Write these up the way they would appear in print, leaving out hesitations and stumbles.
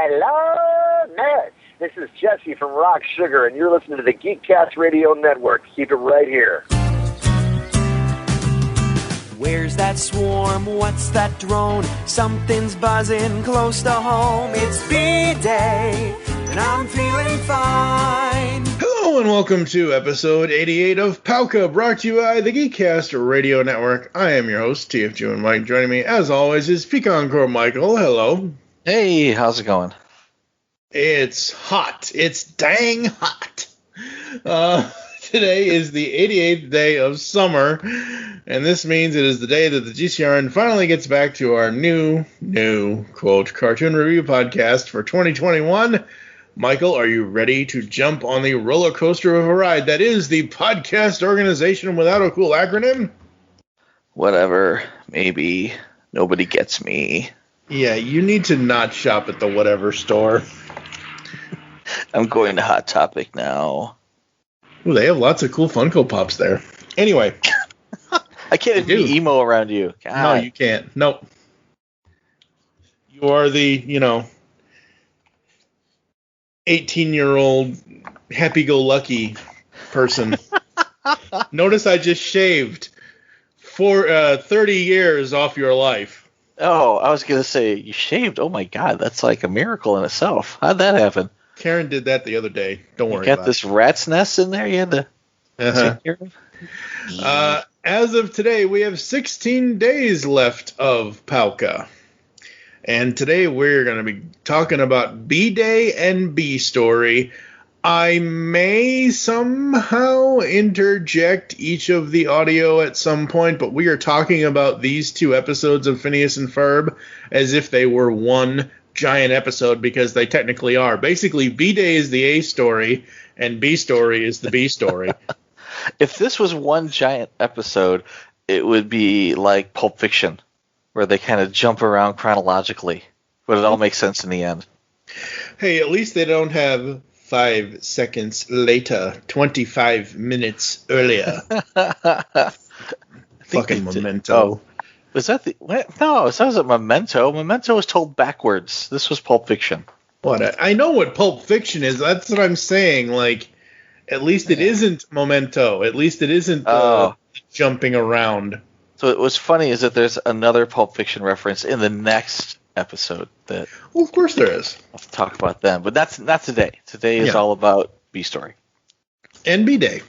Hello, nerds. This is Jesse from Rock Sugar, and you're listening to the Geekcast Radio Network. Keep it right here. Where's that swarm? What's that drone? Something's buzzing close to home. It's B-Day, and I'm feeling fine. Hello and welcome to episode 88 of Palka, brought to you by the Geekcast Radio Network. I am your host, TFG1Mike. Joining me, as always, is PecanCtMichael. Hello. Hey, how's it going? It's hot. It's dang hot. Today is the 88th day of summer, and this means it is the day that the GCRN finally gets back to our new, quote, cartoon review podcast for 2021. Michael, are you ready to jump on the roller coaster of a ride that is the podcast organization without a cool acronym? Whatever. Maybe. Nobody gets me. Yeah, you need to not shop at the whatever store. I'm going to Hot Topic now. Ooh, they have lots of cool Funko Pops there. Anyway. I can't even be emo around you. God. No, you can't. Nope. You are the, 18-year-old happy-go-lucky person. Notice I just shaved 30 years off your life. Oh, I was going to say, you shaved? Oh my God, that's like a miracle in itself. How'd that happen? Karen did that the other day. Don't worry about it. You got this rat's nest in there you had to take care of? As of today, we have 16 days left of Palka. And today we're going to be talking about B-Day and B-Story. I may somehow interject each of the audio at some point, but we are talking about these two episodes of Phineas and Ferb as if they were one giant episode, because they technically are. Basically, B-Day is the A story, and B-Story is the B story. If this was one giant episode, it would be like Pulp Fiction, where they kind of jump around chronologically, but it all makes sense in the end. Hey, at least they don't have 5 seconds later, 25 minutes earlier. Fucking Memento. Oh, was that the... What? No, it wasn't Memento. Memento was told backwards. This was Pulp Fiction. I know what Pulp Fiction is. That's what I'm saying. Like, at least it isn't Memento. At least it isn't jumping around. So what's funny is that there's another Pulp Fiction reference in the next episode that... Well, of course there is. I'll talk about them, but that's not today. Today is all about B-Story. And B-Day.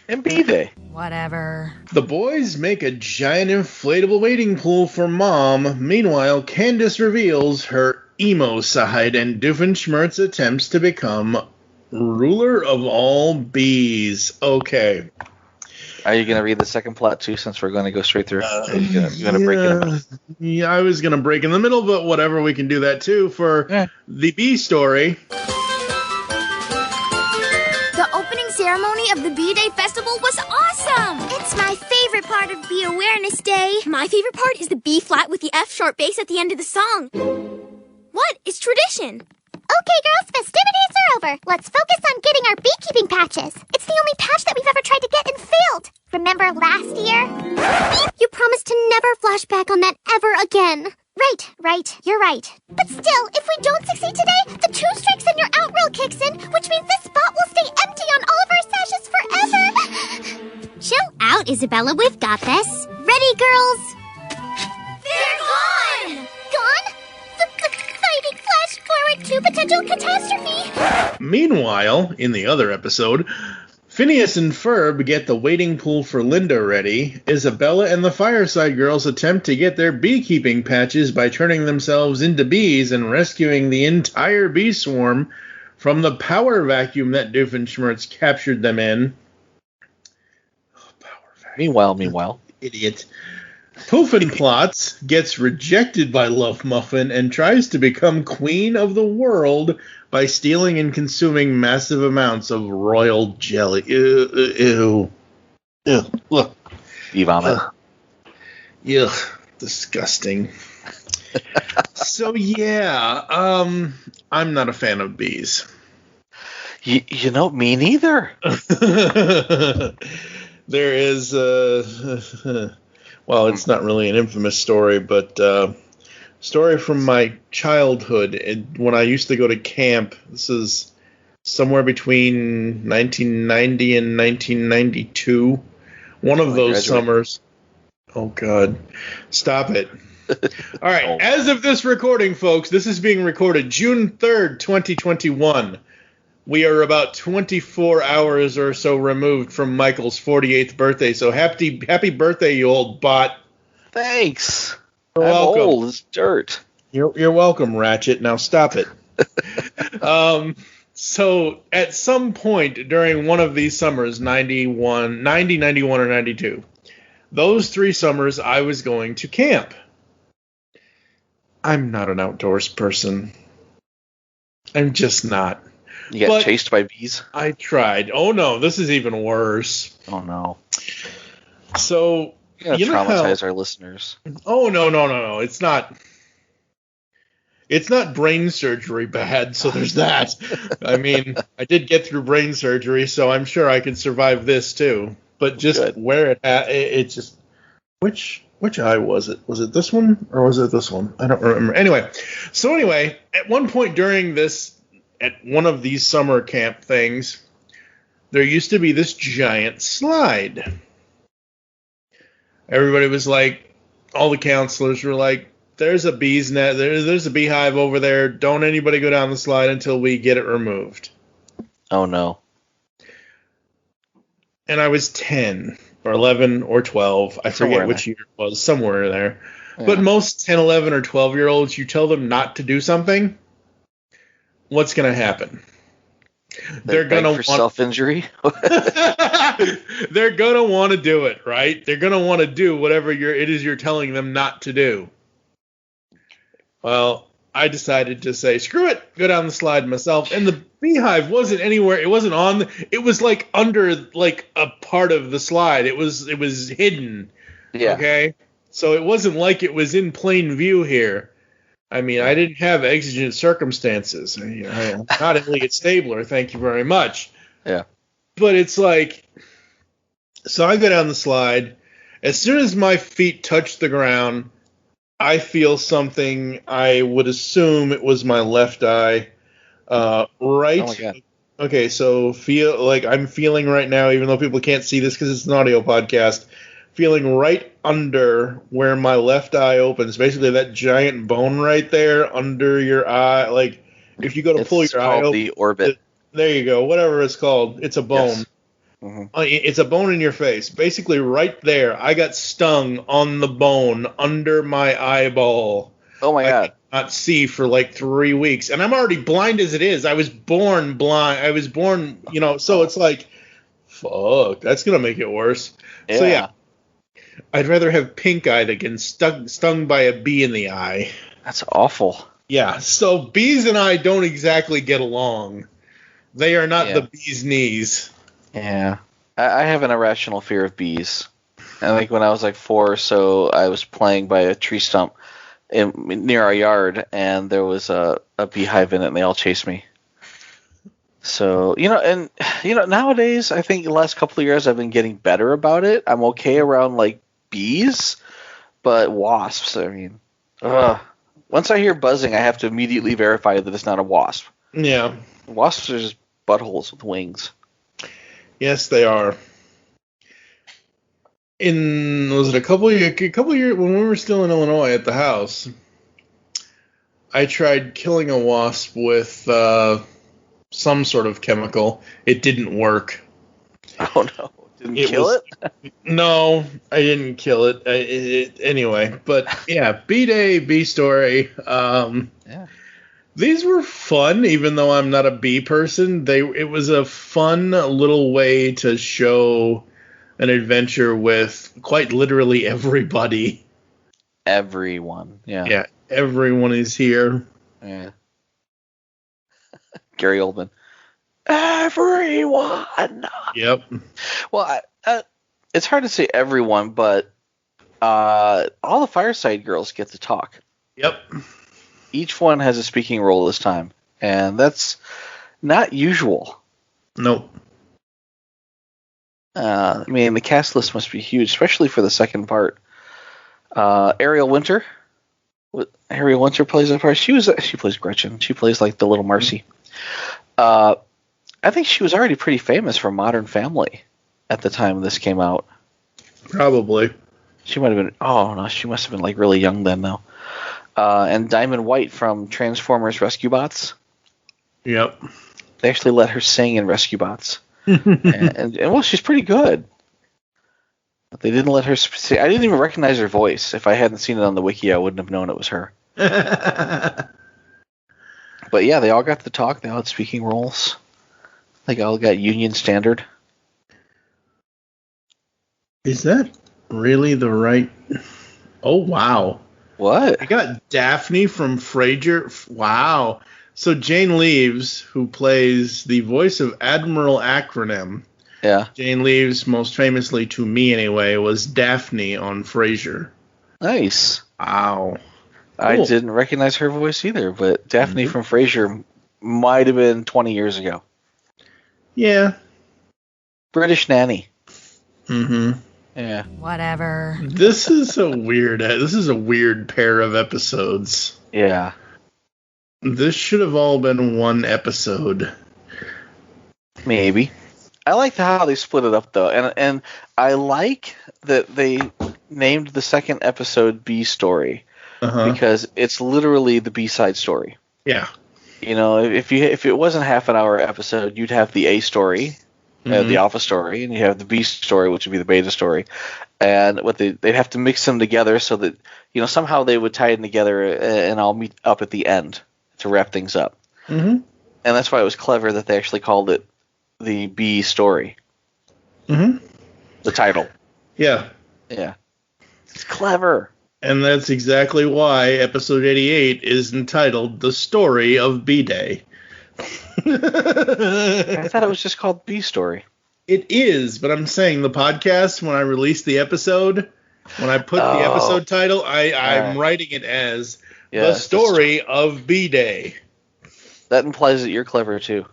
And B-Day. Whatever. The boys make a giant inflatable wading pool for Mom. Meanwhile, Candace reveals her emo side, and Doofenshmirtz attempts to become ruler of all bees. Okay. Are you going to read the second plot, too, since we're going to go straight through? You going to break in the middle? Yeah, I was going to break in the middle, but whatever, we can do that, too, for the B story. The opening ceremony of the B-Day Festival was awesome! It's my favorite part of Bee Awareness Day. My favorite part is the B flat with the F-sharp bass at the end of the song. What? It's tradition. Okay, girls, festivities are over. Let's focus on getting our beekeeping patches. It's the only patch that we've ever tried to get and failed. Remember last year? You promised to never flash back on that ever again. Right. You're right. But still, if we don't succeed today, the 2 strikes and you're out rule kicks in, which means this spot will stay empty on all of our sashes forever. Chill out, Isabella. We've got this. Ready, girls? They're gone! Gone? The fighting flash forward to potential catastrophe. Meanwhile, in the other episode, Phineas and Ferb get the wading pool for Linda ready. Isabella and the Fireside Girls attempt to get their beekeeping patches by turning themselves into bees and rescuing the entire bee swarm from the power vacuum that Doofenshmirtz captured them in. Oh, power vacuum. Meanwhile. Idiot. Poofenplots gets rejected by Love Muffin and tries to become queen of the world by stealing and consuming massive amounts of royal jelly. Ew. Look. You vomit. Ugh. Disgusting. So, yeah. I'm not a fan of bees. You know, me neither. There is... well, it's not really an infamous story, but story from my childhood when I used to go to camp. This is somewhere between 1990 and 1992. One of those summers. Oh, God. Stop it. All right. As of this recording, folks, this is being recorded June 3rd, 2021. We are about 24 hours or so removed from Michael's 48th birthday. So happy birthday, you old bot. Thanks. You're I'm welcome. old as dirt. You're welcome, Ratchet. Now stop it. So at some point during one of these summers, 90, 91, or 92, those 3 summers I was going to camp. I'm not an outdoors person. I'm just not. You got chased by bees? I tried. Oh, no. This is even worse. Oh, no. So, you traumatize our listeners. Oh, no. It's not brain surgery bad, so there's that. I mean, I did get through brain surgery, so I'm sure I can survive this, too. But just where it's just... Which eye was it? Was it this one, or was it this one? I don't remember. Anyway, at one point during this... At one of these summer camp things, there used to be this giant slide. Everybody was like, all the counselors were like, there's a bee's nest, there's a beehive over there. Don't anybody go down the slide until we get it removed. Oh, no. And I was 10 or 11 or 12. I forget which year it was, somewhere there. Yeah. But most 10, 11, or 12-year-olds, you tell them not to do something, what's going to happen? They're going to want self-injury. They're going to want to do it, right? They're going to want to do whatever you're telling them not to do. Well, I decided to say, screw it, go down the slide myself. And the beehive wasn't anywhere. It wasn't on. It was like under like a part of the slide. It was hidden. Yeah. Okay. So it wasn't like it was in plain view here. I mean, I didn't have exigent circumstances. I'm not Elliot Stabler, thank you very much. Yeah. But it's like, so I go down the slide. As soon as my feet touch the ground, I feel something. I would assume it was my left eye. Right. Oh my God. Okay, so feel like I'm feeling right now, even though people can't see this because it's an audio podcast, feeling right under where my left eye opens. Basically, that giant bone right there under your eye. Like, if you go to pull your eye open. The orbit. There you go. Whatever it's called. It's a bone. Yes. Mm-hmm. It's a bone in your face. Basically, right there, I got stung on the bone under my eyeball. Oh, my God. I could not see for like 3 weeks. And I'm already blind as it is. I was born blind. I was born, so it's like, fuck, that's going to make it worse. Yeah. So, yeah. I'd rather have pink eye than get stung by a bee in the eye. That's awful. Yeah, so bees and I don't exactly get along. They are not the bee's knees. Yeah. I have an irrational fear of bees. I think when I was like 4 or so, I was playing by a tree stump near our yard, and there was a beehive in it, and they all chased me. So, nowadays, I think the last couple of years I've been getting better about it. I'm okay around, like, bees, but wasps, I mean, once I hear buzzing, I have to immediately verify that it's not a wasp. Yeah. Wasps are just buttholes with wings. Yes, they are. Was it a couple years when we were still in Illinois at the house, I tried killing a wasp with some sort of chemical. It didn't work. Oh, no. Didn't kill it? No, I didn't kill it. Anyway, but yeah, B-Day, B-Story. Yeah. These were fun, even though I'm not a bee person. It was a fun little way to show an adventure with quite literally everybody. Everyone, yeah. Yeah, everyone is here. Yeah. Gary Oldman. Everyone. Yep. Well, it's hard to say everyone, but all the Fireside Girls get to talk. Yep. Each one has a speaking role this time, and that's not usual. Nope. I mean, the cast list must be huge, especially for the second part. Ariel Winter Harry Winter plays that part. She plays Gretchen. She plays like the little Marcy. I think she was already pretty famous for Modern Family at the time this came out. Probably. She might have been. Oh no, she must have been like really young then though. And Diamond White from Transformers Rescue Bots. Yep. They actually let her sing in Rescue Bots, and well, she's pretty good. But they didn't let her. I didn't even recognize her voice. If I hadn't seen it on the wiki, I wouldn't have known it was her. But yeah, they all got to talk. They all had speaking roles. They all got Union Standard. Is that really the right? Oh wow! What? I got Daphne from Frasier. Wow. So Jane Leeves, who plays the voice of Admiral Acronym. Yeah. Jane Leeves, most famously to me anyway, was Daphne on Frasier. Nice. Wow. Cool. I Cool. didn't recognize her voice either, but Daphne from Frasier might have been 20 years ago. Yeah. British Nanny. Mm-hmm. Yeah. Whatever. This is a weird pair of episodes. Yeah. This should have all been one episode. Maybe. I like how they split it up though, and I like that they named the second episode B Story because it's literally the B-side story. Yeah. You know, if it wasn't half an hour episode, you'd have the A story, the alpha story, and you have the B story, which would be the beta story. And what they'd have to mix them together so that, you know, somehow they would tie them together and all meet up at the end to wrap things up. Mm-hmm. And that's why it was clever that they actually called it the B story. Mm-hmm. The title. Yeah. Yeah. It's clever. And that's exactly why episode 88 is entitled The Story of B-Day. I thought it was just called B Story. It is, but I'm saying the podcast, when I release the episode, when I put the episode title, I'm writing it as The Story of B-Day. That implies that you're clever, too.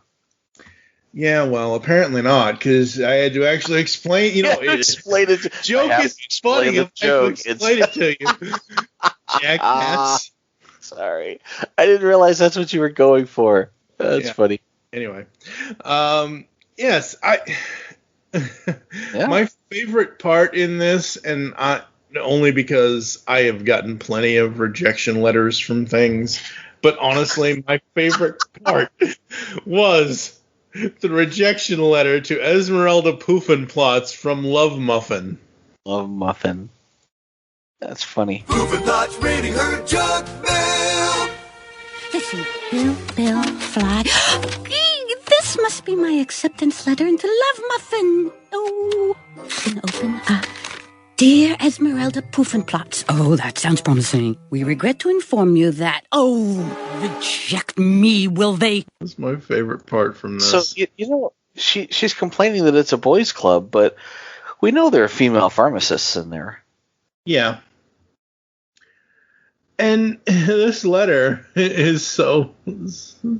Yeah, well, apparently not, because I had to actually explain, you know, explain it. Joke is funny if I have to explain it to you. Jackass. Sorry. I didn't realize that's what you were going for. That's funny. Anyway. Yes, my favorite part in this, and only because I have gotten plenty of rejection letters from things, but honestly, my favorite part was the rejection letter to Esmeralda Poofenplotz from Love Muffin. Love Muffin. That's funny. Poofenplotz reading her junk mail. Listen, Bill, Fly. This must be my acceptance letter into Love Muffin. Oh, open up. Dear Esmeralda Poofenplotz. Oh, that sounds promising. We regret to inform you that... Oh, reject me, will they? That's my favorite part from this. So, you know, she's complaining that it's a boys' club, but we know there are female pharmacists in there. Yeah. And this letter is so... And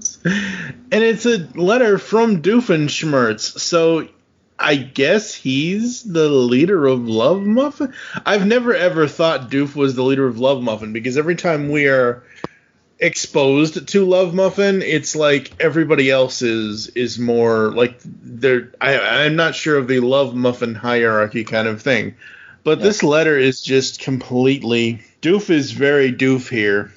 it's a letter from Doofenshmirtz, so I guess he's the leader of Love Muffin? I've never ever thought Doof was the leader of Love Muffin, because every time we are exposed to Love Muffin, it's like everybody else is more like I'm not sure of the Love Muffin hierarchy kind of thing. But this letter is just completely... Doof is very doof here.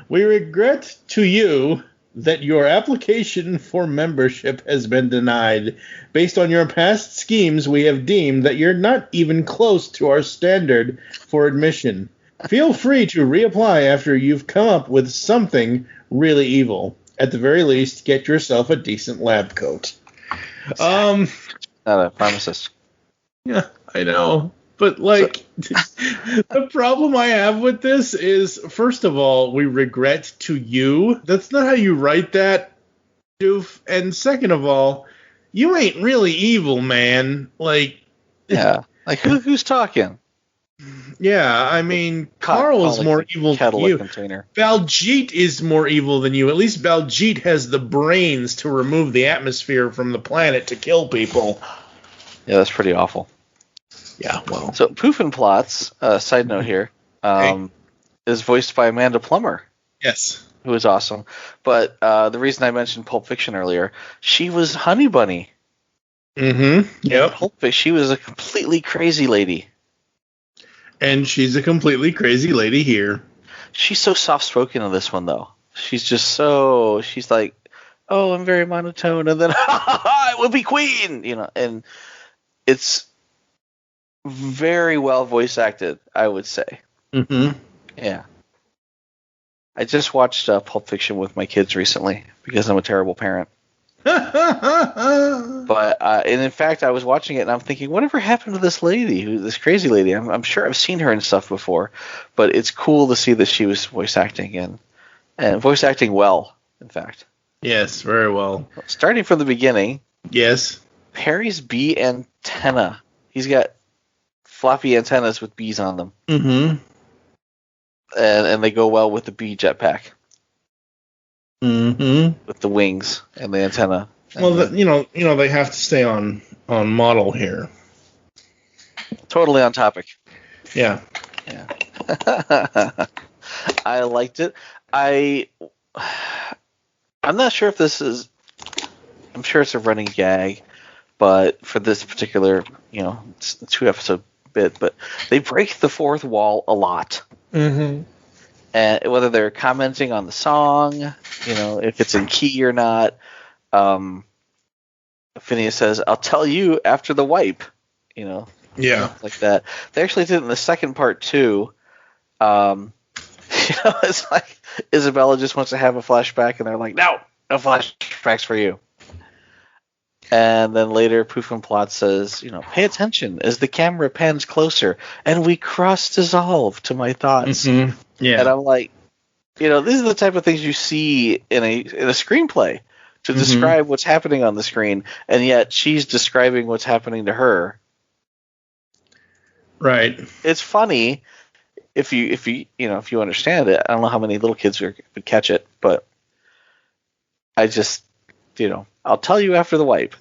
We regret to you that your application for membership has been denied. Based on your past schemes, we have deemed that you're not even close to our standard for admission. Feel free to reapply after you've come up with something really evil. At the very least, get yourself a decent lab coat. Not a pharmacist. Yeah, I know. But, like, the problem I have with this is, first of all, we regret to you. That's not how you write that, Doof. And second of all, you ain't really evil, man. Like... Yeah. Like, who's talking? Yeah, I mean, Carl is more evil than you. Baljeet is more evil than you. At least Baljeet has the brains to remove the atmosphere from the planet to kill people. Yeah, that's pretty awful. Yeah, well. So Poofenplotz, side note here, is voiced by Amanda Plummer. Yes. Who is awesome. But the reason I mentioned Pulp Fiction earlier, she was Honey Bunny. Mm-hmm. Yep. Pulp Fiction, she was a completely crazy lady. And she's a completely crazy lady here. She's so soft-spoken in this one, though. She's like, oh, I'm very monotone, and then, I will be queen! And it's very well voice acted, I would say. Mm-hmm. Yeah. I just watched Pulp Fiction with my kids recently, because I'm a terrible parent. But and in fact, I was watching it and I'm thinking, whatever happened to this lady, this crazy lady? I'm sure I've seen her and stuff before, but it's cool to see that she was voice acting and voice acting well. In fact, yes, very well. Starting from the beginning. Yes, Perry's bee antenna. He's got floppy antennas with bees on them. Mm-hmm. And they go well with the bee jetpack. Mm-hmm. With the wings and the antenna. Well, they have to stay on model here. Totally on topic. Yeah. I liked it. I'm not sure if this is. I'm sure it's a running gag, but for this particular, it's a 2-episode bit, but they break the fourth wall a lot. Mm-hmm. And whether they're commenting on the song, if it's in key or not. Phineas says, "I'll tell you after the wipe," Yeah. like that. They actually did it in the second part too. It's like Isabella just wants to have a flashback, and they're like, "No flashbacks for you." And then later, Poof and Plot says, "Pay attention as the camera pans closer, and we cross-dissolve to my thoughts." Mm-hmm. Yeah. And I'm like, these are the type of things you see in a screenplay to describe what's happening on the screen, and yet she's describing what's happening to her. Right. It's funny if you understand it. I don't know how many little kids would catch it, but I just, I'll tell you after the wipe.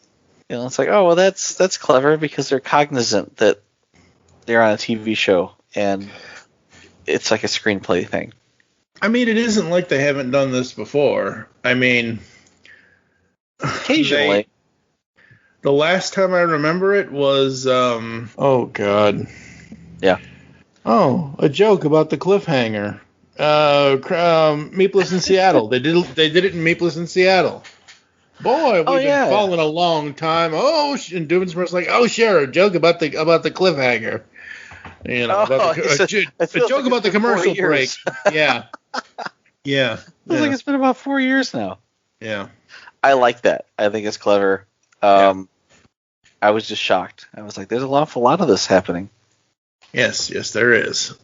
It's like, oh, well, that's clever because they're cognizant that they're on a TV show and it's like a screenplay thing. I mean, it isn't like they haven't done this before. I mean, occasionally. The last time I remember it was, oh God. Yeah. Oh, a joke about the cliffhanger. Meepless in Seattle. They did it in Meepless in Seattle. Boy, we've been following a long time. Oh, and Doofenshmirtz like, oh, sure, a joke about the cliffhanger. A joke about the commercial break. Yeah. Yeah. Feels like it's been about 4 years now. Yeah. I like that. I think it's clever. I was just shocked. I was like, there's an awful lot of this happening. Yes, there is.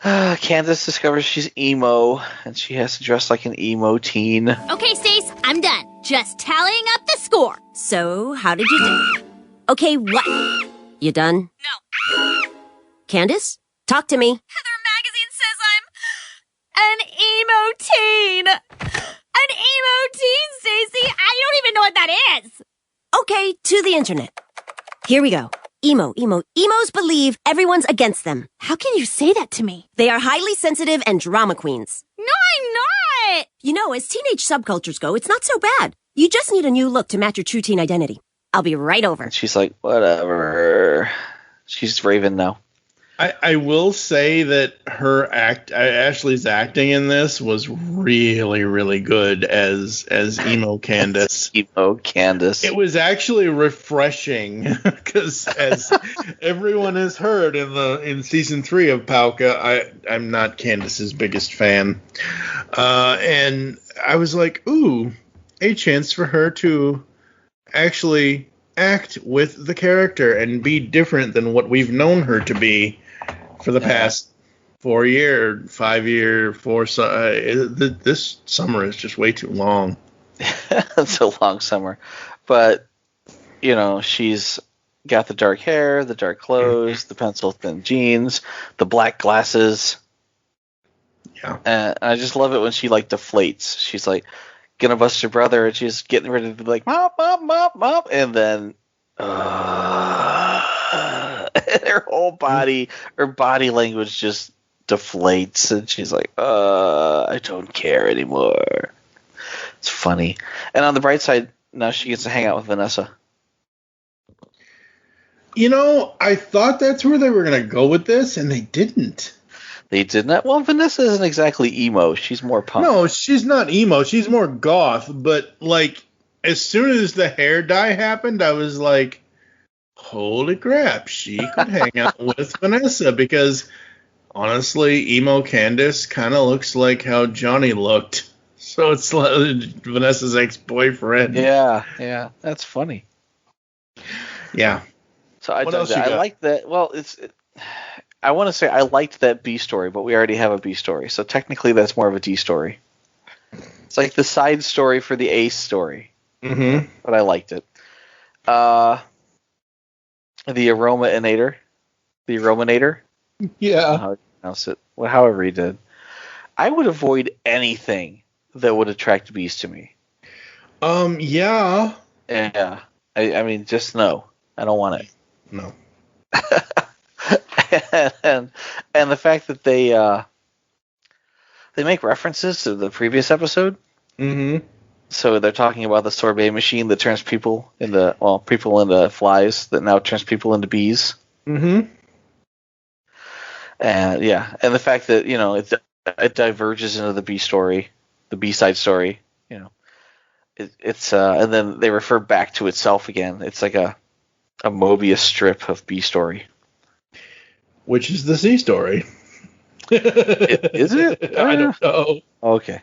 Candace discovers she's emo, and she has to dress like an emo teen. Okay, Stace, I'm done. Just tallying up the score. So, how did you do? Okay, what? You done? No. Candace? Talk to me. Heather Magazine says I'm an emo teen. An emo teen, Stacey. I don't even know what that is. Okay, to the internet. Here we go. Emo. Emos believe everyone's against them. How can you say that to me? They are highly sensitive and drama queens. No, I'm not. As teenage subcultures go, it's not so bad. You just need a new look to match your true teen identity. I'll be right over. And she's like, whatever. She's Raven now. I will say that Ashley's acting in this was really, really good as emo Candace. Emo Candace. It was actually refreshing because, as everyone has heard in season 3 of Palka, I'm not Candace's biggest fan, and I was like, ooh, a chance for her to actually act with the character and be different than what we've known her to be for the past 4 year, 5 year, this summer is just way too long. It's a long summer, but she's got the dark hair, the dark clothes, the pencil thin jeans, the black glasses. Yeah, and I just love it when she deflates. She's like gonna bust her brother, and she's getting ready to be like mop, and then. Her whole body language just deflates, and she's like, I don't care anymore. It's funny. And on the bright side, now she gets to hang out with Vanessa. I thought that's where they were going to go with this, and they didn't. They did not. Well, Vanessa isn't exactly emo. She's more punk. No, she's not emo. She's more goth. But, as soon as the hair dye happened, I was like, holy crap, she could hang out with Vanessa. Because, honestly, emo Candace kind of looks like how Johnny looked. So it's like Vanessa's ex-boyfriend. Yeah. That's funny. Yeah. So I like that. Well, I want to say I liked that B story, but we already have a B story, so technically that's more of a D story. It's like the side story for the A story. Mm-hmm. But I liked it. The Aromainator. Yeah. How to pronounce it? Well, however he did. I would avoid anything that would attract bees to me. Yeah. Yeah. I mean, just no. I don't want it. No. and the fact that they make references to the previous episode. Mm-hmm. So they're talking about the sorbet machine that turns people into flies that now turns people into bees. Mm-hmm. And and the fact that it diverges into the B story, the B side story. It's and then they refer back to itself again. It's like a Mobius strip of B story. Which is the C story. Is it? I don't know. Okay.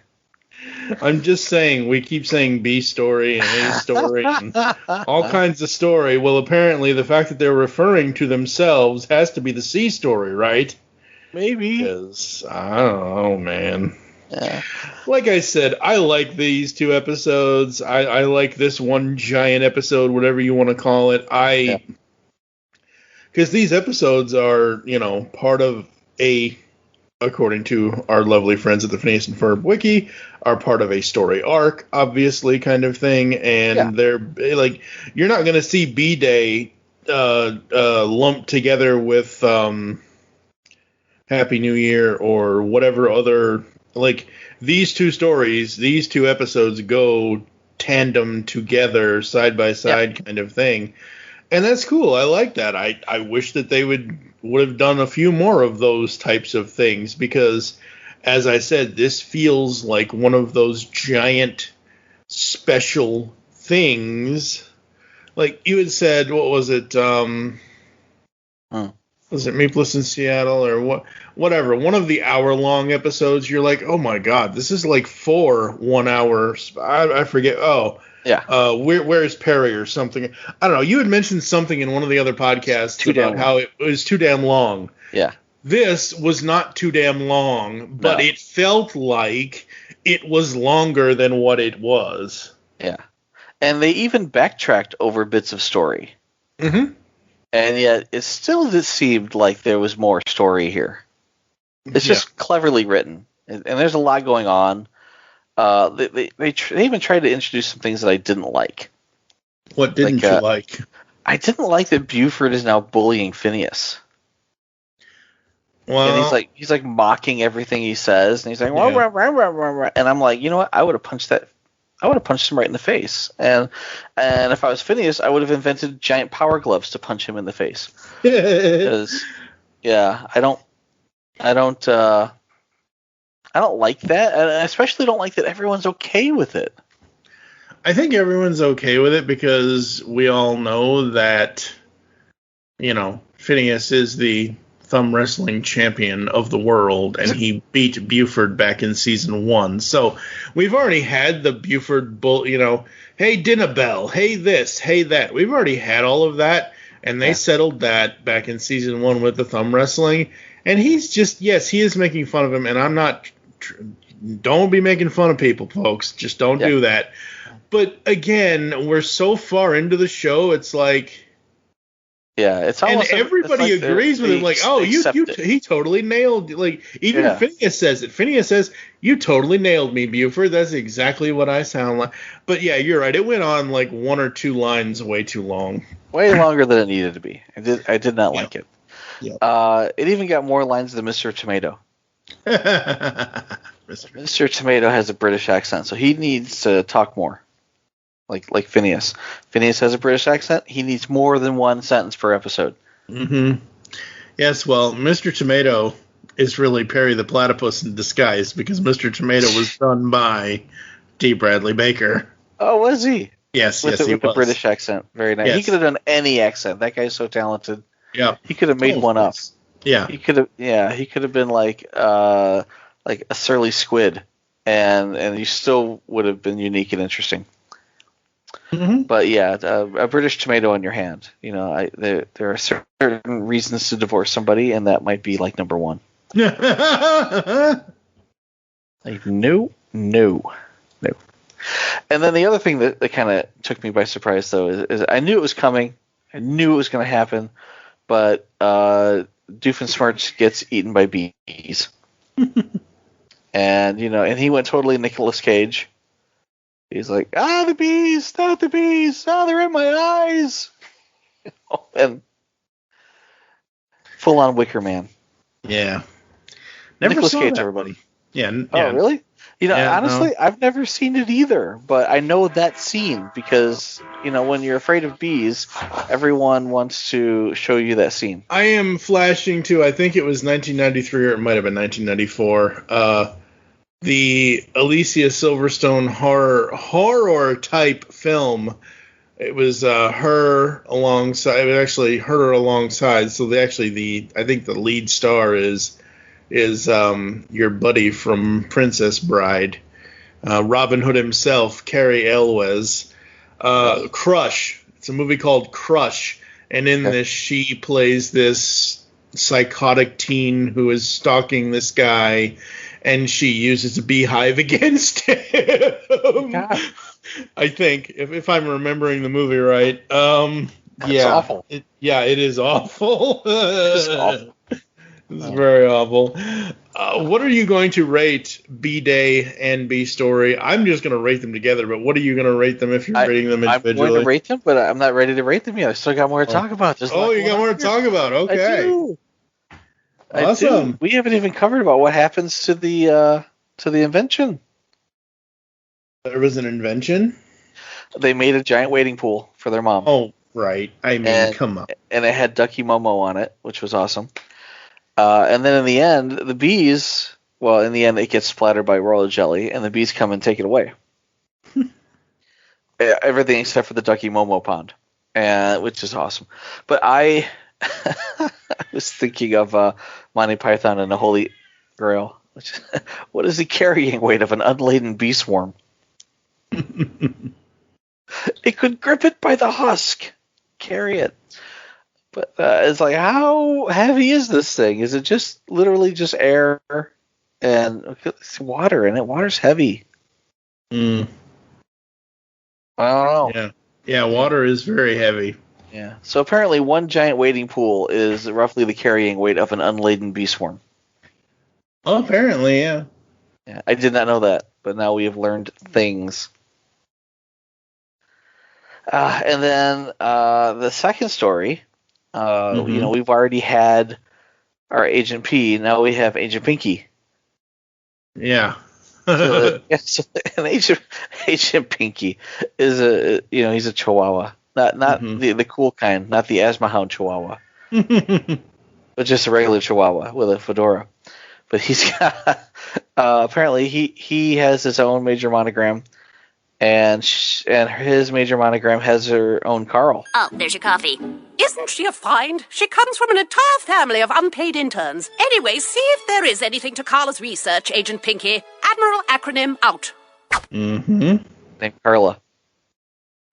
I'm just saying, we keep saying B story and A story and all kinds of story. Well, apparently the fact that they're referring to themselves has to be the C story, right? Maybe. Because, I don't know, man. Yeah. Like I said, I like these two episodes. I like this one giant episode, whatever you want to call it. Because these episodes are, part of according to our lovely friends at the Phineas and Ferb Wiki, are part of a story arc, obviously, kind of thing. And they're, you're not going to see B-Day lumped together with Happy New Year or whatever other... these two stories, these two episodes go tandem together, side by side kind of thing. And that's cool. I like that. I wish that they would have done a few more of those types of things because, as I said, this feels like one of those giant special things. Like you had said, what was it? Was it Meatless in Seattle or whatever? One of the hour-long episodes, you're like, oh my god, this is like 4 1-hour. I forget. Oh, yeah. Where's Perry or something? I don't know. You had mentioned something in one of the other podcasts about how it was too damn long. Yeah. This was not too damn long, but it felt like it was longer than what it was. Yeah. And they even backtracked over bits of story. Mm-hmm. And yet, it still just seemed like there was more story here. It's just cleverly written, and there's a lot going on. They even tried to introduce some things that I didn't like. What didn't you like? I didn't like that Buford is now bullying Phineas. Well, and he's like mocking everything he says, and he's like, rah, rah, rah, rah, rah, rah. And I'm like, you know what? I would have punched him right in the face. And if I was Phineas, I would have invented giant power gloves to punch him in the face. Because, I don't like that. And I especially don't like that everyone's okay with it. I think everyone's okay with it because we all know that, Phineas is the thumb wrestling champion of the world, and he beat Buford back in season 1. So we've already had the Buford hey, dinner bell, hey this, hey that. We've already had all of that, and they settled that back in season 1 with the thumb wrestling. And he's just, he is making fun of him, and I'm not, don't be making fun of people, folks. Just don't do that. But again, we're so far into the show, it's like, it's almost and everybody agrees with him. Like, oh, he totally nailed. Like, even Phineas says it. Phineas says, "You totally nailed me, Buford. That's exactly what I sound like." But yeah, you're right. It went on like 1 or 2 lines way too long. Way longer than it needed to be. I did not like it. Yeah. It even got more lines than Mr. Tomato. Mr. Tomato has a British accent, so he needs to talk more. Like Phineas. Phineas has a British accent. He needs more than one sentence per episode. Mm-hmm. Yes, well, Mr. Tomato is really Perry the Platypus in disguise because Mr. Tomato was done by D. Bradley Baker. Oh, was he? Yes, with he a was. British accent. Very nice. Yes. He could have done any accent. That guy's so talented. Yeah. He could have made one up. Yeah. He could have. Yeah. He could have been like a surly squid, and you still would have been unique and interesting. Mm-hmm. But yeah, a British tomato in your hand. There are certain reasons to divorce somebody, and that might be like number one. Like no. And then the other thing that kind of took me by surprise, though, is I knew it was coming. I knew it was going to happen, but Doofenshmirtz gets eaten by bees, and he went totally Nicolas Cage. He's like, the bees, not the bees, they're in my eyes, and full on Wicker Man. Yeah, never Nicolas saw Cage, that. everybody. Yeah. Oh, really? Honestly, no. I've never seen it either, but I know that scene because, when you're afraid of bees, everyone wants to show you that scene. I am flashing to, I think it was 1993 or it might have been 1994, the Alicia Silverstone horror type film. It was her alongside, it was actually her alongside, so I think the lead star is your buddy from Princess Bride, Robin Hood himself, Cary Elwes. Crush. It's a movie called Crush, and in this she plays this psychotic teen who is stalking this guy, and she uses a beehive against him. I think, if I'm remembering the movie right. That's awful. It is awful. It's awful. This is very awful. What are you going to rate B-Day and B-Story? I'm just going to rate them together, but what are you going to rate them if you're rating them individually? I'm going to rate them, but I'm not ready to rate them yet. I still got more to talk about. You got more to talk about. Okay. I do. Awesome. We haven't even covered about what happens to the invention. There was an invention? They made a giant wading pool for their mom. Oh, right. I mean, come on. And it had Ducky Momo on it, which was awesome. And then in the end, the bees, it gets splattered by royal jelly, and the bees come and take it away. Everything except for the Ducky Momo pond, which is awesome. But I was thinking of Monty Python and the Holy Grail. What is the carrying weight of an unladen bee swarm? It could grip it by the husk, carry it. But it's like, how heavy is this thing? Is it just literally just air and water in it? Water's heavy. I don't know. Yeah, water is very heavy. Yeah. So apparently one giant wading pool is roughly the carrying weight of an unladen bee swarm. Oh, apparently, yeah. Yeah, I did not know that, but now we have learned things. And then the second story, we've already had our Agent P. Now we have Agent Pinky. Yeah. So Agent Pinky is he's a Chihuahua, not the cool kind, not the asthma hound Chihuahua, but just a regular Chihuahua with a fedora. But he's got apparently he has his own major monogram. And his major monogram has her own Carl. Oh, there's your coffee. Isn't she a find? She comes from an entire family of unpaid interns. Anyway, see if there is anything to Carla's research, Agent Pinky. Admiral acronym out. Mm-hmm. Named Carla.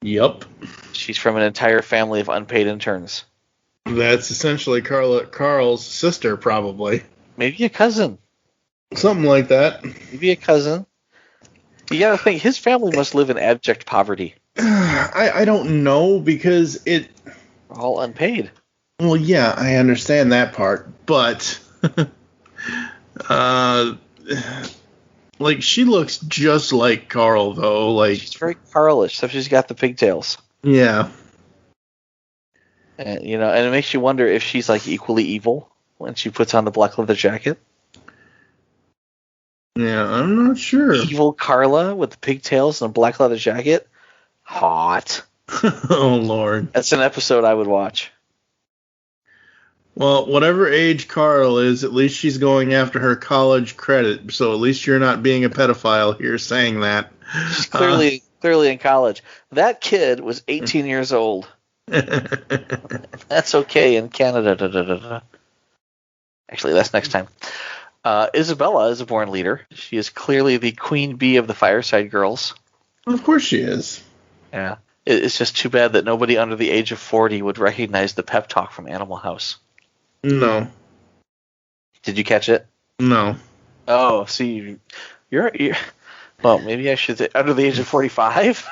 Yep. She's from an entire family of unpaid interns. That's essentially Carl's sister, probably. Maybe a cousin. Something like that. Maybe a cousin. You gotta think, his family must live in abject poverty. I don't know, because all unpaid. Well, yeah, I understand that part, but she looks just like Carl, though. She's very Carlish, except she's got the pigtails. Yeah. And and it makes you wonder if she's equally evil when she puts on the black leather jacket. Yeah, I'm not sure. Evil Carla with the pigtails and a black leather jacket. Hot. Oh, Lord. That's an episode I would watch. Well, whatever age Carl is, at least she's going after her college credit, so at least you're not being a pedophile here saying that. She's clearly in college. That kid was 18 years old. That's okay in Canada. Actually, that's next time. Isabella is a born leader. She is clearly the queen bee of the Fireside Girls. Of course she is. Yeah. It's just too bad that nobody under the age of 40 would recognize the pep talk from Animal House. No. Did you catch it? No. Oh, see, you're well, maybe I should say under the age of 45?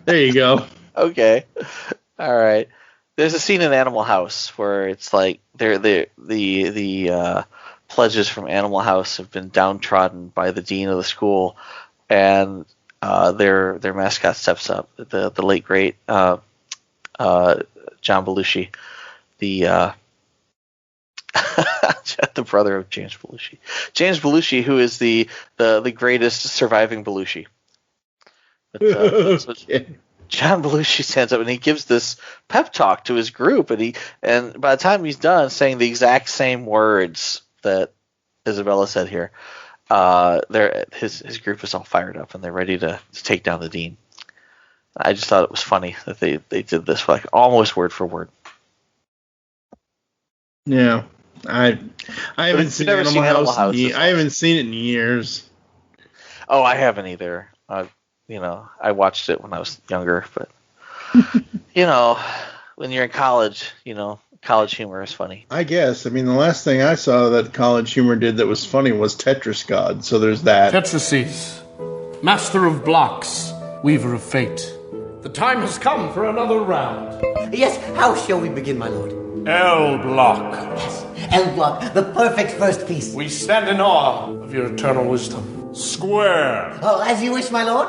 There you go. Okay. All right. There's a scene in Animal House where it's like the pledges from Animal House have been downtrodden by the dean of the school, and their mascot steps up, the late great John Belushi, the the brother of James Belushi. James Belushi, who is the greatest surviving Belushi. But, Okay. John Belushi stands up and he gives this pep talk to his group, and by the time he's done saying the exact same words that Isabella said here, his group is all fired up and they're ready to take down the dean. I just thought it was funny that they did this like almost word for word. Yeah, I haven't seen Animal House. I haven't seen it in years. Oh, I haven't either. I watched it when I was younger, but when you're in college, college humor is funny. I guess. I mean, the last thing I saw that college humor did that was funny was Tetris God. So there's that. Tetraces, master of blocks, weaver of fate. The time has come for another round. Yes, how shall we begin, my lord? L block. Yes, L block, the perfect first piece. We stand in awe of your eternal wisdom. Square. Oh, as you wish, my lord.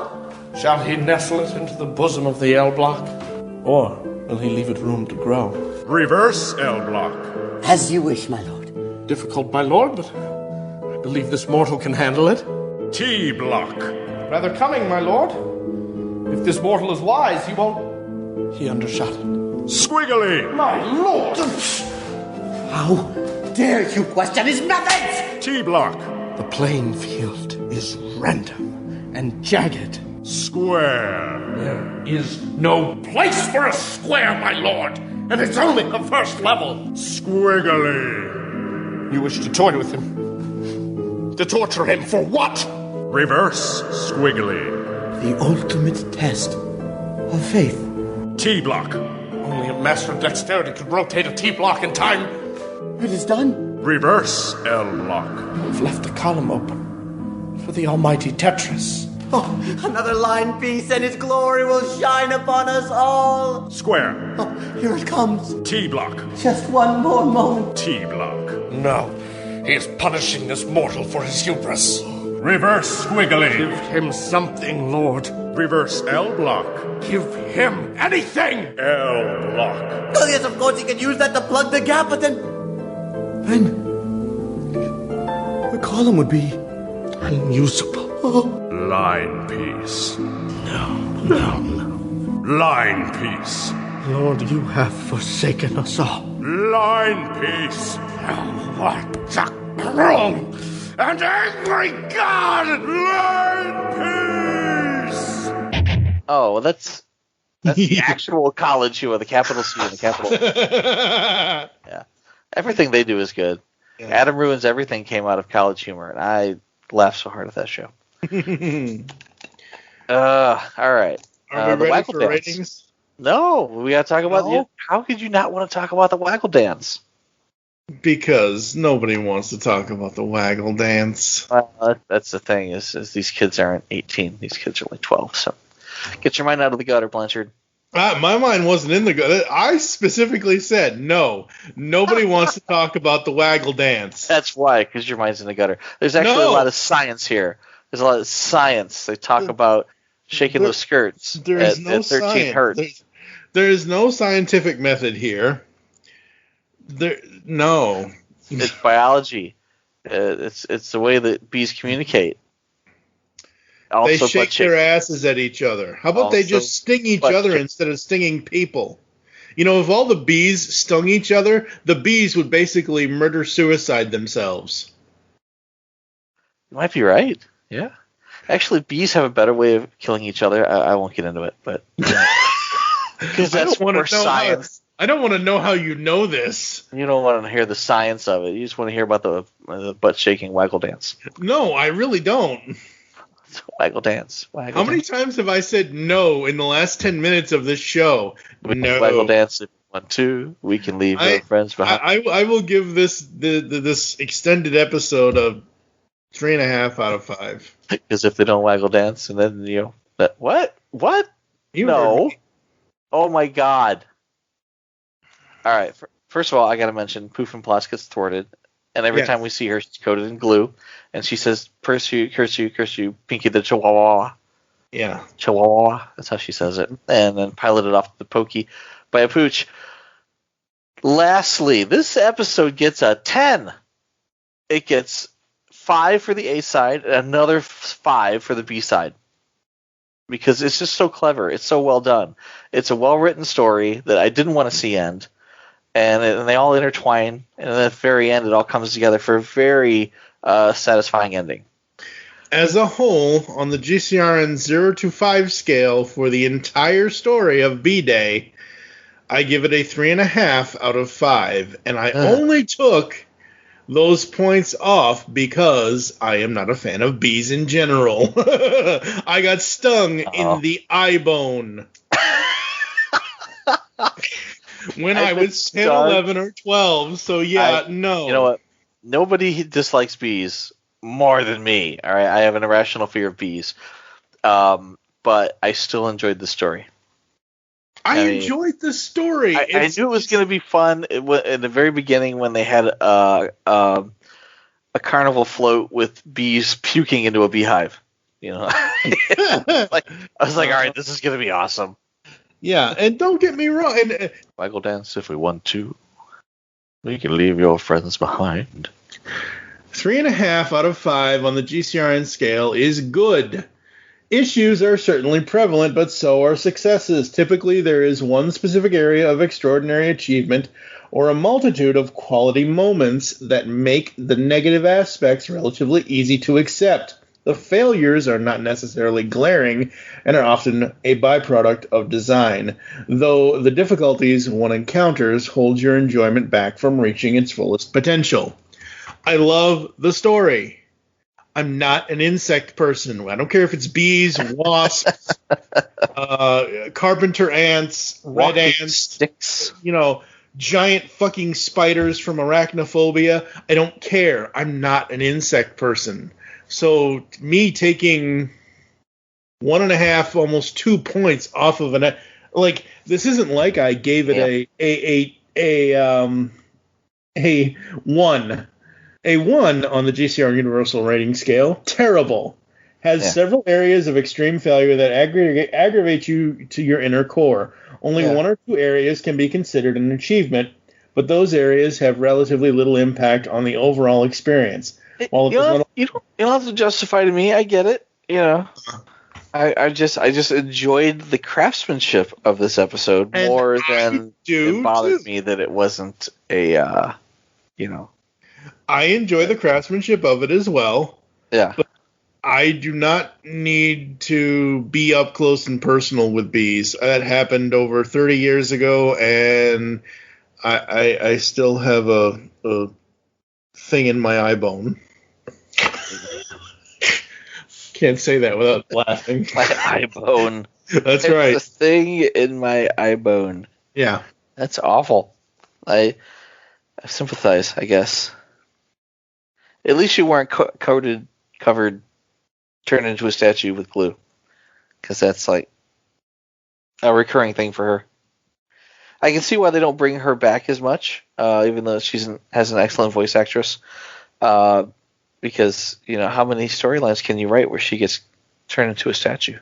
Shall he nestle it into the bosom of the L block? Or will he leave it room to grow? Reverse L block. As you wish, my lord. Difficult, my lord, but I believe this mortal can handle it. T block. Rather cunning, my lord. If this mortal is wise, he won't... He undershot it. Squiggly. My lord! How dare you question his methods? T block. The playing field is random and jagged. Square. There is no place for a square, my lord, and it's only the first level. Squiggly. You wish to toy with him? To torture him for what? Reverse Squiggly. The ultimate test of faith. T-block. Only a master of dexterity could rotate a T-block in time. It is done. Reverse L-block. We've left the column open for the almighty Tetris. Oh, another line piece and its glory will shine upon us all. Square. Oh, here it comes. T-block. Just one more moment. T-block. No. He is punishing this mortal for his hubris. Reverse Squiggly. Give him something, Lord. Reverse L-block. Give him anything. L-block. Oh, yes, of course he can use that to plug the gap, but then the column would be unusable. Line piece. No. Line piece. Lord, you have forsaken us all. Line piece. What a wrong and angry God! Line piece. Oh, well, that's the actual college humor, the capital C and the capital A. Yeah. Everything they do is good. Yeah. Adam Ruins Everything came out of College Humor, and I laughed so hard at that show. All right. Are we ready for ratings? No, we got to talk about the. How could you not want to talk about the Waggle Dance? Because nobody wants to talk about the Waggle Dance. Well, that's the thing is these kids aren't 18. These kids are only 12. So get your mind out of the gutter, Blanchard. My mind wasn't in the gutter. I specifically said no. Nobody wants to talk about the Waggle Dance. That's why, because your mind's in the gutter. There's actually a lot of science here. There's a lot of science. They talk about shaking those skirts at 13 hertz. There is no scientific method here. No. It's biology. It's the way that bees communicate. Also they shake butt shaking. their asses at each other. How about they Also just sting each butt other shaking. instead of stinging people? You know, if all the bees stung each other, the bees would basically murder-suicide themselves. You might be right. Yeah. Actually, bees have a better way of killing each other. I won't get into it, but because that's more science. I don't want to know how you know this. You don't want to hear the science of it. You just want to hear about the butt shaking waggle dance. No, I really don't. Waggle dance. How many times have I said no in the last 10 minutes of this show? No. Waggle dance if you want to. We can leave our friends behind. I will give this this extended episode a 3.5 out of 5. Because if they don't waggle dance, and then what? No. Oh my God. All right. First of all, I got to mention Poof and Plots gets thwarted, and every time we see her, she's coated in glue, and she says, "Curse you, Pinky the Chihuahua." Yeah. Chihuahua. That's how she says it, and then piloted off to the Pokey by a pooch. Lastly, this episode gets a 10. It gets 5 for the A side and another 5 for the B side. Because it's just so clever. It's so well done. It's a well-written story that I didn't want to see end. And they all intertwine. And at the very end, it all comes together for a very satisfying ending. As a whole, on the GCRN 0 to 5 scale for the entire story of B-Day, I give it a 3.5 out of 5. And I only took those points off because I am not a fan of bees in general. I got stung in the eye bone when I was 10, 11, or 12. So no. You know what? Nobody dislikes bees more than me. All right, I have an irrational fear of bees, but I still enjoyed the story. I enjoyed the story. I knew it was going to be fun in the very beginning when they had a carnival float with bees puking into a beehive. You know, I was like, all right, this is going to be awesome. Yeah, and don't get me wrong. Waggle dance if we want to. We can leave your friends behind. 3.5 out of 5 on the GCRN scale is good. Issues are certainly prevalent, but so are successes. Typically, there is one specific area of extraordinary achievement or a multitude of quality moments that make the negative aspects relatively easy to accept. The failures are not necessarily glaring and are often a byproduct of design, though the difficulties one encounters hold your enjoyment back from reaching its fullest potential. I love the story. I'm not an insect person. I don't care if it's bees, wasps, carpenter ants, red ants, sticks, giant fucking spiders from arachnophobia. I don't care. I'm not an insect person. So me taking 1.5, almost 2 points off of this isn't like I gave it a 1. A 1 on the GCR Universal Rating Scale, terrible. Has several areas of extreme failure that aggravate you to your inner core. Only 1 or 2 areas can be considered an achievement, but those areas have relatively little impact on the overall experience. You don't have to justify to me. I get it. I just enjoyed the craftsmanship of this episode more than it bothered me that it wasn't a. I enjoy the craftsmanship of it as well. Yeah. But I do not need to be up close and personal with bees. That happened over 30 years ago, and I still have a thing in my eye bone. Can't say that without laughing. My eye bone. That's right. There's a thing in my eye bone. Yeah. That's awful. I sympathize, I guess. At least you weren't covered, turned into a statue with glue. Because that's like a recurring thing for her. I can see why they don't bring her back as much, even though she has an excellent voice actress. Because, how many storylines can you write where she gets turned into a statue?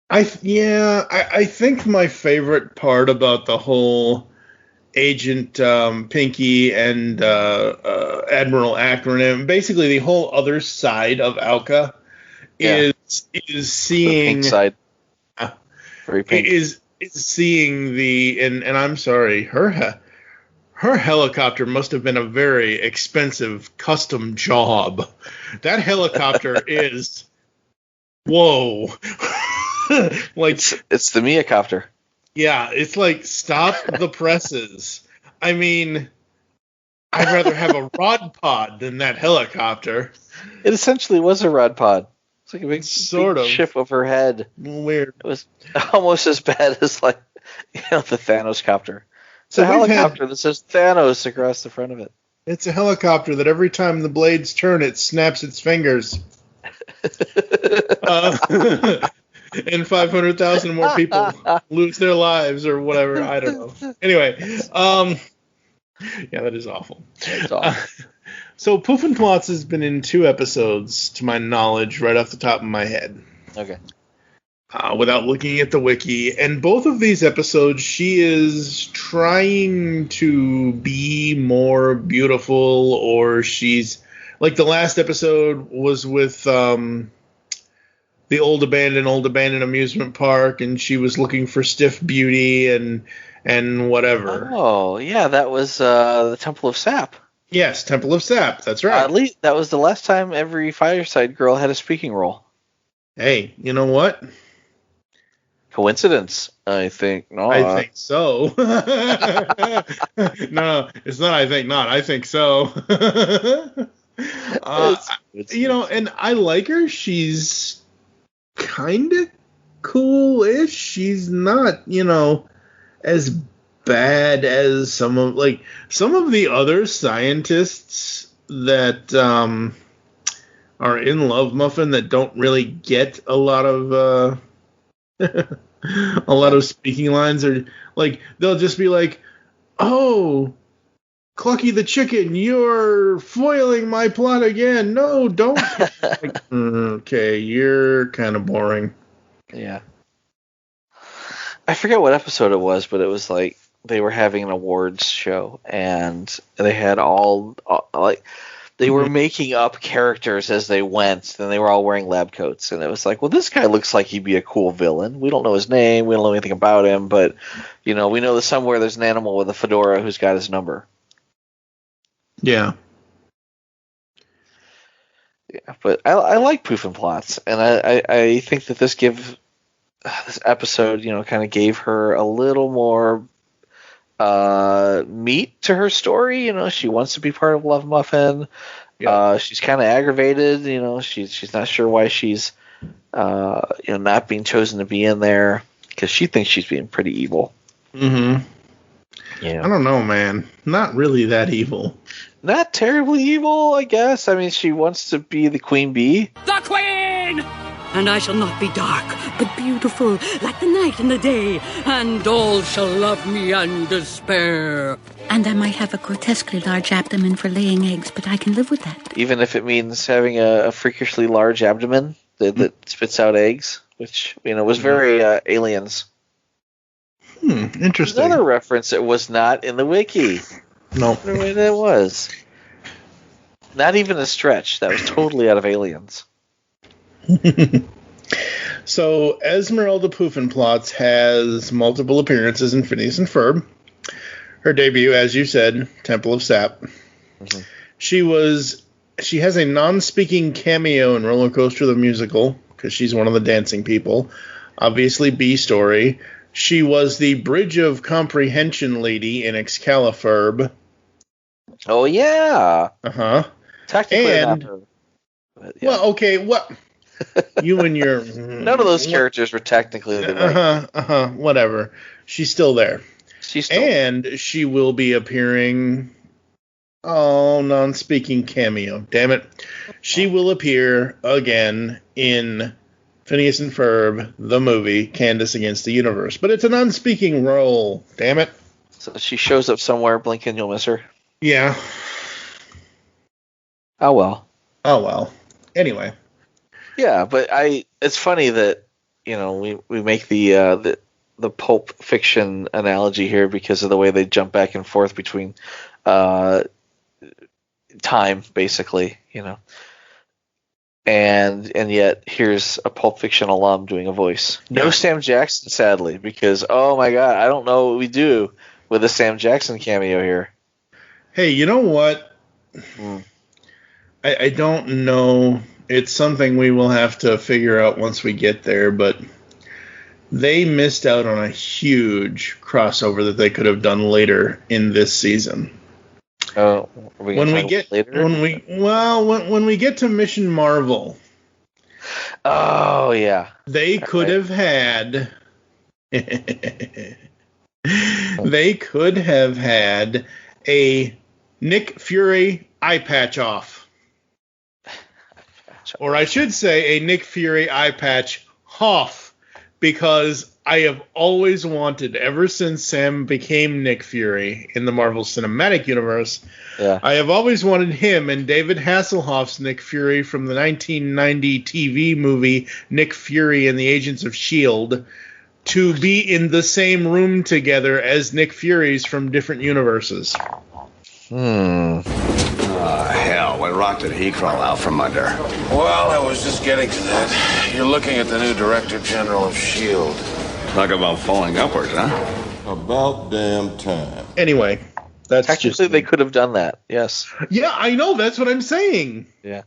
I think my favorite part about the whole Agent Pinky and Admiral acronym, basically the whole other side of Alka, is is seeing pink side. Very pink. Is seeing and I'm sorry, her helicopter must have been a very expensive custom job. That helicopter is whoa. Like it's the Miacopter. Yeah, it's like stop the presses. I mean, I'd rather have a rod pod than that helicopter. It essentially was a rod pod. It's like a big sort of chip of her head. Weird. It was almost as bad as like the Thanos copter. It's a helicopter that says Thanos across the front of it. It's a helicopter that every time the blades turn, it snaps its fingers. And 500,000 more people lose their lives or whatever. I don't know. Anyway, yeah, that is awful. It's awful. So Poofenplotz has been in 2 episodes, to my knowledge, right off the top of my head. Okay. Without looking at the wiki. And both of these episodes, she is trying to be more beautiful, or she's... Like, the last episode was with the old abandoned amusement park, and she was looking for stiff beauty and whatever. Oh, yeah, that was the Temple of Sap. Yes, Temple of Sap, that's right. At least that was the last time every Fireside Girl had a speaking role. Hey, you know what? Coincidence? I think not. I think so. No, it's not I think not. I think so. You know, and I like her. She's kind of cool-ish. She's not, you know, as bad as some of the other scientists that are in Love Muffin that don't really get a lot of a lot of speaking lines, or like they'll just be like, "Oh, Clucky the chicken, you're foiling my plot again. No, don't." Like, okay, you're kind of boring. Yeah. I forget what episode it was, but it was like they were having an awards show, and they had all like they were making up characters as they went, and they were all wearing lab coats, and it was like, well, this guy looks like he'd be a cool villain. We don't know his name, we don't know anything about him, but you know, we know that somewhere there's an animal with a fedora who's got his number. Yeah. Yeah, but I like Poofenplotz, and I think that this episode, you know, kind of gave her a little more meat to her story. You know, she wants to be part of Love Muffin. Yeah. She's kind of aggravated. You know, she's not sure why she's not being chosen to be in there, because she thinks she's being pretty evil. Mm-hmm. Yeah. I don't know, man. Not really that evil. Not terribly evil, I guess. I mean, she wants to be the queen bee. The queen! And I shall not be dark, but beautiful, like the night and the day, and all shall love me and despair. And I might have a grotesquely large abdomen for laying eggs, but I can live with that. Even if it means having a freakishly large abdomen that spits out eggs, which, you know, was very Aliens. Interesting. Another reference that was not in the wiki. No. The way that was. Not even a stretch. That was totally out of Aliens. So, Esmeralda Poofenplotz has multiple appearances in Phineas and Ferb. Her debut, as you said, Temple of Sap. Mm-hmm. She has a non-speaking cameo in Roller Coaster the Musical, because she's one of the dancing people. Obviously, B-Story. She was the Bridge of Comprehension lady in Excalifurb. Oh, yeah. Uh-huh. Technically not her. Yeah. Well, okay, what... You and your... None of those characters were technically the right. Whatever. She's still there. And she will be appearing... Oh, non-speaking cameo. Damn it. She will appear again in Phineas and Ferb, the movie, Candace Against the Universe. But it's a non-speaking role. Damn it. So she shows up somewhere, blink and you'll miss her. Yeah. Oh, well. Anyway. Yeah, but it's funny that, you know, we make the Pulp Fiction analogy here because of the way they jump back and forth between time, basically, you know. and yet here's a Pulp Fiction alum doing a voice. No Sam Jackson, sadly, because oh my god, I don't know what we do with a Sam Jackson cameo here. Hey, you know what? I don't know. It's something we will have to figure out once we get there, but they missed out on a huge crossover that they could have done later in this season. Oh, when we get to Mission Marvel. Oh yeah. They could have had a Nick Fury eye patch off. Or I should say a Nick Fury eye patch off, because I have always wanted, ever since Sam became Nick Fury in the Marvel Cinematic Universe, I have always wanted him and David Hasselhoff's Nick Fury from the 1990 TV movie Nick Fury and the Agents of S.H.I.E.L.D. to be in the same room together as Nick Furies from different universes. Hell, what rock did he crawl out from under? Well, I was just getting to that. You're looking at the new Director General of S.H.I.E.L.D. Talk about falling upwards, huh? About damn time. Anyway, that's actually they could have done that. Yes. Yeah, I know. That's what I'm saying. Yeah.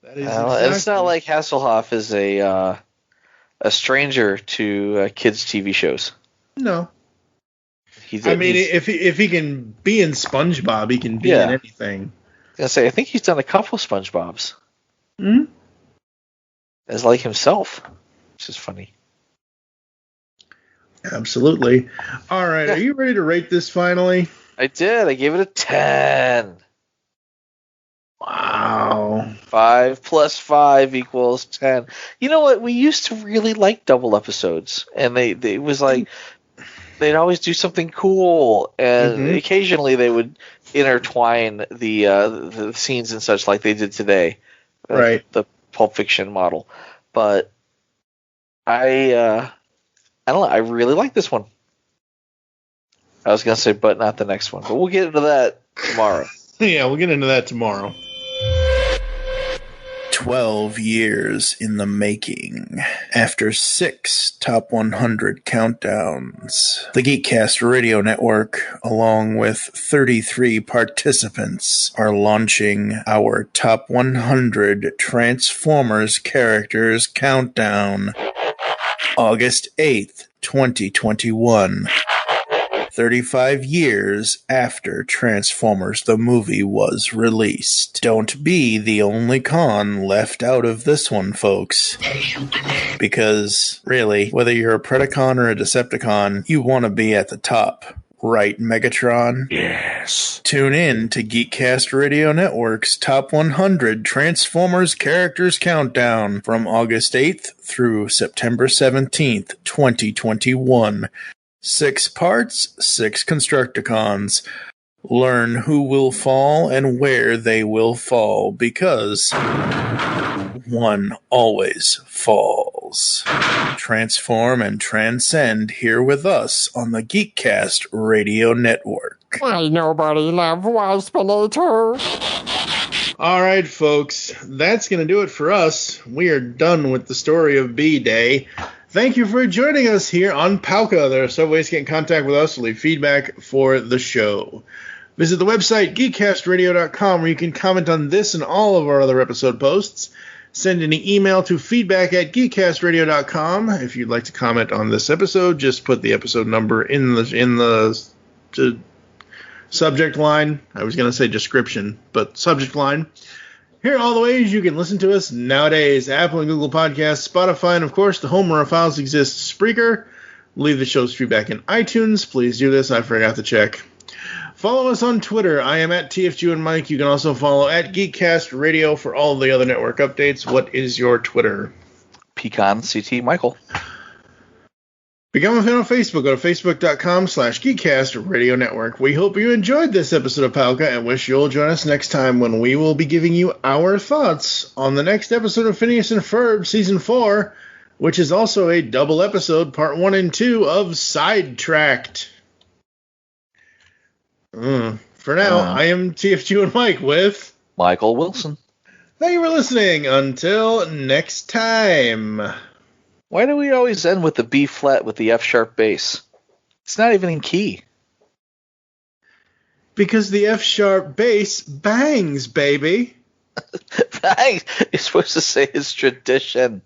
That is It's not like Hasselhoff is a stranger to kids' TV shows. No. If he can be in SpongeBob, he can be in anything. I think he's done a couple of SpongeBobs. Hmm? As like himself, which is funny. Absolutely. All right, are you ready to rate this finally? I did. I gave it a 10. Wow. 5 plus 5 equals 10. You know what? We used to really like double episodes, and it was like they'd always do something cool, and occasionally they would intertwine the scenes and such like they did today, right? The Pulp Fiction model. But I don't know. I really like this one. I was gonna say, but not the next one. But we'll get into that tomorrow. Yeah, we'll get into that tomorrow. 12 years in the making. After 6 top 100 countdowns, the Geekcast Radio Network, along with 33 participants, are launching our top 100 Transformers characters countdown. August 8th, 2021. 35 years after Transformers the movie was released. Don't be the only con left out of this one, folks. Because, really, whether you're a Predacon or a Decepticon, you want to be at the top. Right, Megatron? Yes. Tune in to Geekcast Radio Network's Top 100 Transformers Characters Countdown from August 8th through September 17th, 2021. 6 parts, 6 Constructicons. Learn who will fall and where they will fall, because one always falls. Transform and transcend here with us on the Geekcast Radio Network. Why nobody love Waspinator? All right, folks, that's going to do it for us. We are done with the story of B-Day. Thank you for joining us here on Palca. There are several ways to get in contact with us to leave feedback for the show. Visit the website, geekcastradio.com, where you can comment on this and all of our other episode posts. Send an email to feedback@geekcastradio.com. If you'd like to comment on this episode, just put the episode number in the subject line. I was going to say description, but subject line. Here are all the ways you can listen to us nowadays. Apple and Google Podcasts, Spotify, and of course, the home where our files exist, Spreaker. Leave the show's feedback in iTunes. Please do this. I forgot to check. Follow us on Twitter. I am at TFG1Mike. You can also follow at Geekcast Radio for all the other network updates. What is your Twitter? PecanCtMichael. Become a fan on Facebook. Go to facebook.com/Geekcast Radio Network. We hope you enjoyed this episode of Palca and wish you'll join us next time when we will be giving you our thoughts on the next episode of Phineas and Ferb Season 4, which is also a double episode, Part 1 and 2 of Sidetracked. For now, I am TFG1Mike with Michael Wilson. Thank you for listening. Until next time. Why do we always end with the B flat with the F sharp bass? It's not even in key. Because the F sharp bass bangs, baby. Bangs. You're supposed to say it's tradition.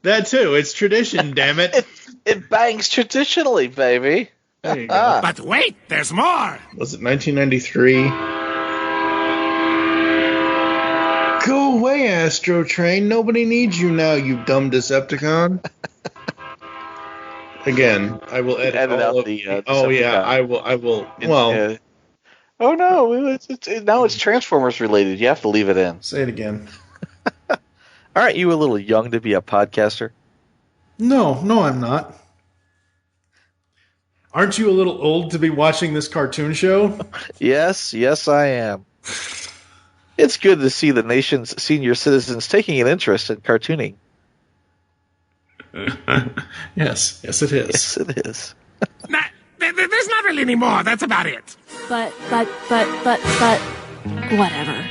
That too. It's tradition, damn it. It bangs traditionally, baby. There you go. But wait, there's more. Was it 1993? Go away, Astro Train. Nobody needs you now, you dumb Decepticon. Again, I will edit all of the oh yeah, I will. Well, oh no, now it's Transformers related. You have to leave it in. Say it again. Aren't you a little young to be a podcaster? No, I'm not. Aren't you a little old to be watching this cartoon show? Yes, I am. It's good to see the nation's senior citizens taking an interest in cartooning. Yes, it is. Yes, it is. There's not really any more. That's about it. But, whatever.